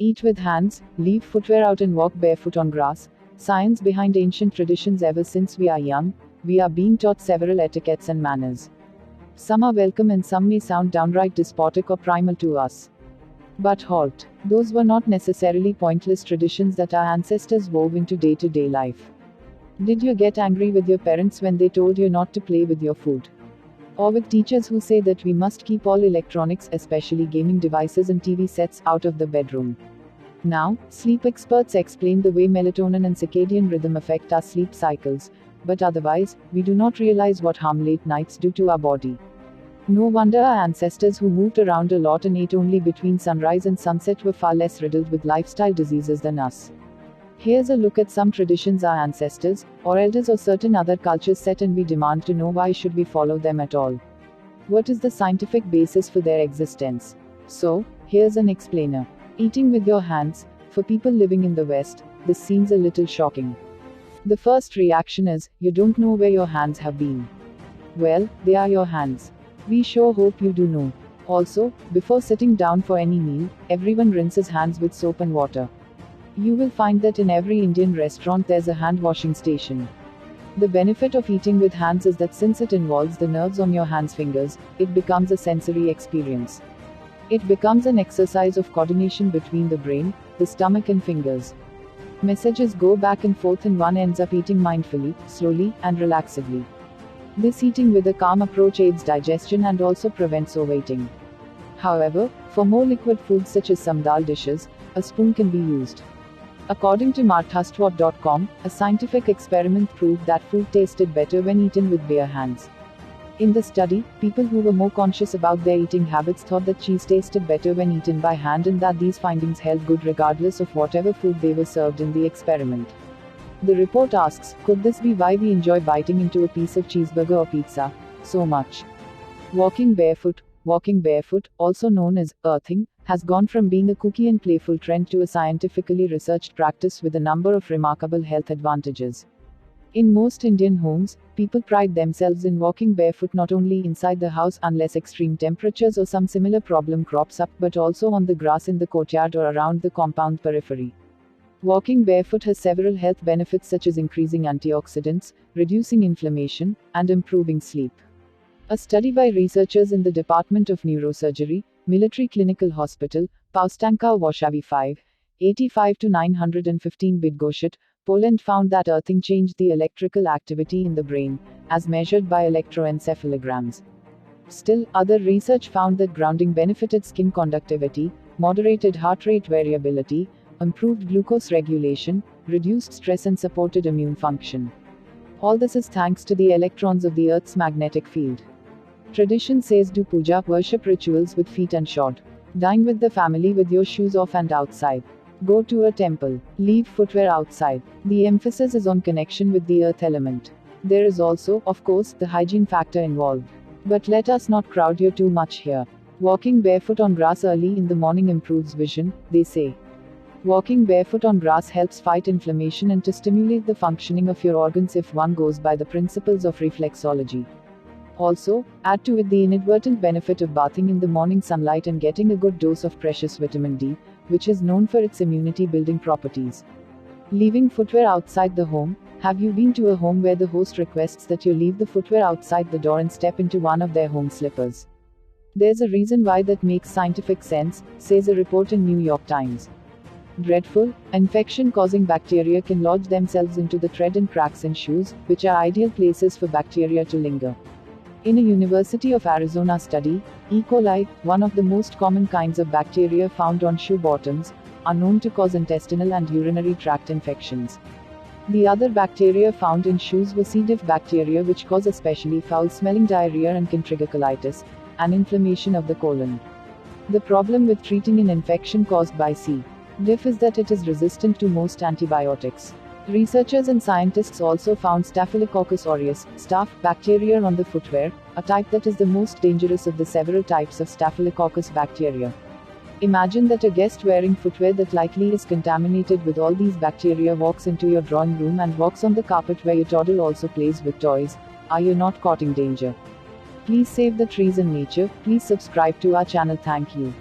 Eat with hands, leave footwear out and walk barefoot on grass. Science behind ancient traditions. Ever since we are young, we are being taught several etiquettes and manners. Some are welcome and some may sound downright despotic or primal to us. But halt. Those were not necessarily pointless traditions that our ancestors wove into day-to-day life. Did you get angry with your parents when they told you not to play with your food? Or with teachers who say that we must keep all electronics, especially gaming devices and TV sets, out of the bedroom? Now, sleep experts explain the way melatonin and circadian rhythm affect our sleep cycles, but otherwise, we do not realize what harm late nights do to our body. No wonder our ancestors who moved around a lot and ate only between sunrise and sunset were far less riddled with lifestyle diseases than us. Here's a look at some traditions our ancestors, or elders or certain other cultures set, and we demand to know why should we follow them at all. What is the scientific basis for their existence? So, here's an explainer. Eating with your hands. For people living in the West, this seems a little shocking. The first reaction is, you don't know where your hands have been. Well, they are your hands. We sure hope you do know. Also, before sitting down for any meal, everyone rinses hands with soap and water. You will find that in every Indian restaurant there's a hand washing station. The benefit of eating with hands is that since it involves the nerves on your hands' fingers, it becomes a sensory experience. It becomes an exercise of coordination between the brain, the stomach and fingers. Messages go back and forth and one ends up eating mindfully, slowly, and relaxedly. This eating with a calm approach aids digestion and also prevents overeating. However, for more liquid foods such as some dal dishes, a spoon can be used. According to marthastwap.com, a scientific experiment proved that food tasted better when eaten with bare hands. In the study, people who were more conscious about their eating habits thought that cheese tasted better when eaten by hand and that these findings held good regardless of whatever food they were served in the experiment. The report asks, could this be why we enjoy biting into a piece of cheeseburger or pizza so much? Walking barefoot. Walking barefoot, also known as earthing, has gone from being a kooky and playful trend to a scientifically researched practice with a number of remarkable health advantages. In most Indian homes, people pride themselves in walking barefoot not only inside the house unless extreme temperatures or some similar problem crops up, but also on the grass in the courtyard or around the compound periphery. Walking barefoot has several health benefits such as increasing antioxidants, reducing inflammation, and improving sleep. A study by researchers in the Department of Neurosurgery, Military Clinical Hospital, Powstańca Warszawy 5, 85 to 915 Bydgoszcz, Poland found that earthing changed the electrical activity in the brain, as measured by electroencephalograms. Still, other research found that grounding benefited skin conductivity, moderated heart rate variability, improved glucose regulation, reduced stress and supported immune function. All this is thanks to the electrons of the Earth's magnetic field. Tradition says do puja, worship rituals with feet unshod. Dine with the family with your shoes off and outside. Go to a temple. Leave footwear outside. The emphasis is on connection with the earth element. There is also, of course, the hygiene factor involved. But let us not crowd you too much here. Walking barefoot on grass early in the morning improves vision, they say. Walking barefoot on grass helps fight inflammation and to stimulate the functioning of your organs if one goes by the principles of reflexology. Also, add to it the inadvertent benefit of bathing in the morning sunlight and getting a good dose of precious vitamin D, which is known for its immunity-building properties. Leaving footwear outside the home. Have you been to a home where the host requests that you leave the footwear outside the door and step into one of their home slippers? There's a reason why that makes scientific sense, says a report in New York Times. Dreadful, infection-causing bacteria can lodge themselves into the tread and cracks in shoes, which are ideal places for bacteria to linger. In a University of Arizona study, E. coli, one of the most common kinds of bacteria found on shoe bottoms, are known to cause intestinal and urinary tract infections. The other bacteria found in shoes were C. diff bacteria, which cause especially foul-smelling diarrhea and can trigger colitis, an inflammation of the colon. The problem with treating an infection caused by C. diff is that it is resistant to most antibiotics. Researchers and scientists also found Staphylococcus aureus, staph, bacteria on the footwear, a type that is the most dangerous of the several types of Staphylococcus bacteria. Imagine that a guest wearing footwear that likely is contaminated with all these bacteria walks into your drawing room and walks on the carpet where your toddler also plays with toys. Are you not caught in danger? Please save the trees and nature. Please subscribe to our channel. Thank you.